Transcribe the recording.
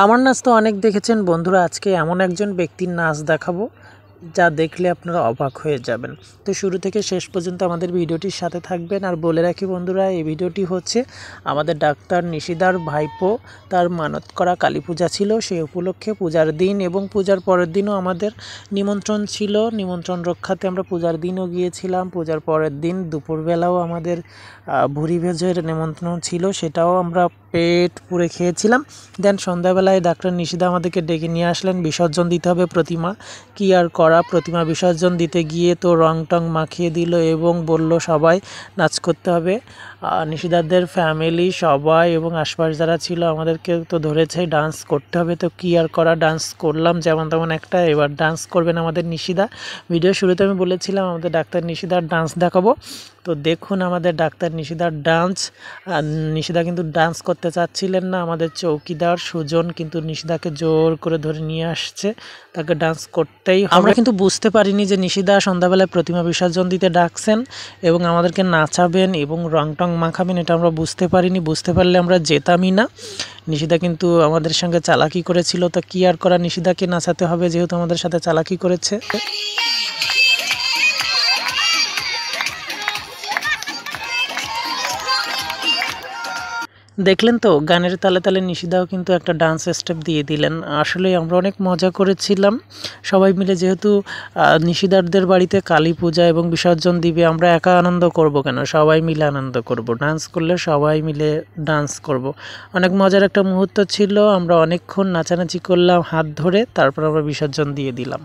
আমার নাচ তো অনেক দেখেছেন বন্ধুরা, আজকে এমন একজন ব্যক্তির নাচ দেখাবো যা দেখলে আপনারা অবাক হয়ে যাবেন। তো শুরু থেকে শেষ পর্যন্ত আমাদের ভিডিওটির সাথে থাকবেন। আর বলে রাখি বন্ধুরা, এই ভিডিওটি হচ্ছে আমাদের ডাক্তার নিশিদার ভাইপো তার মানত করা কালী পূজা ছিল, সেই উপলক্ষে পূজার দিন এবং পূজার পরের দিনও আমাদের নিমন্ত্রণ ছিল। নিমন্ত্রণ রক্ষাতে আমরা পূজার দিনও গিয়েছিলাম। পূজার পরের দিন দুপুরবেলাও আমাদের ভুরি ভোজের নিমন্ত্রণ ছিল, সেটাও আমরা পেট পুরে খেয়েছিলাম। দেন সন্ধ্যাবেলায় ডাক্তার নিশিদা আমাদেরকে ডেকে নিয়ে আসলেন, বিসর্জন দিতে হবে প্রতিমা। কি আর করা, প্রতিমা বিসর্জন দিতে গিয়ে তো রং টং মাখিয়ে দিল এবং বলল সবাই নাচ করতে হবে। নিশিদাদের ফ্যামিলি সবাই এবং আশপাশ যারা ছিল আমাদেরকে তো ধরেছে ডান্স করতে হবে। তো কি আর করা, ডান্স করলাম যেমন তেমন একটা। এবার ডান্স করবেন আমাদের নিশিদা। ভিডিও শুরুতে আমি বলেছিলাম আমাদের ডাক্তার নিশিদার ডান্স দেখাবো। তো দেখুন আমাদের ডাক্তার নিশিদার ডান্স। নিশিদা কিন্তু ডান্স করতে চাচ্ছিলেন না, আমাদের চৌকিদার সুজন কিন্তু নিশিদাকে জোর করে ধরে নিয়ে আসছে, তাকে ডান্স করতেই। আমরা কিন্তু বুঝতে পারিনি যে নিশিদা সন্ধ্যাবেলায় প্রতিমা বিসর্জন দিতে ডাকছেন এবং আমাদেরকে নাচাবেন এবং রং টং মাখাবেন, এটা আমরা বুঝতে পারিনি। বুঝতে পারলে আমরা যেতামই না। নিশিদা কিন্তু আমাদের সঙ্গে চালাকি করেছিল, তো কি আর করা, নিশিদাকে নাচাতে হবে যেহেতু আমাদের সাথে চালাকি করেছে। দেখলেন তো গানের তালে তালে নিশিদাও কিন্তু একটা ডান্স স্টেপ দিয়ে দিলেন। আসলে আমরা অনেক মজা করেছিলাম সবাই মিলে, যেহেতু নিশিদারদের বাড়িতে কালী পূজা এবং বিসর্জন দিবে, আমরা একা আনন্দ করব কেন, সবাই মিলে আনন্দ করব। ডান্স করলে সবাই মিলে ডান্স করব। অনেক মজার একটা মুহূর্ত ছিল, আমরা অনেকক্ষণ নাচানাচি করলাম হাত ধরে, তারপর আমরা বিসর্জন দিয়ে দিলাম।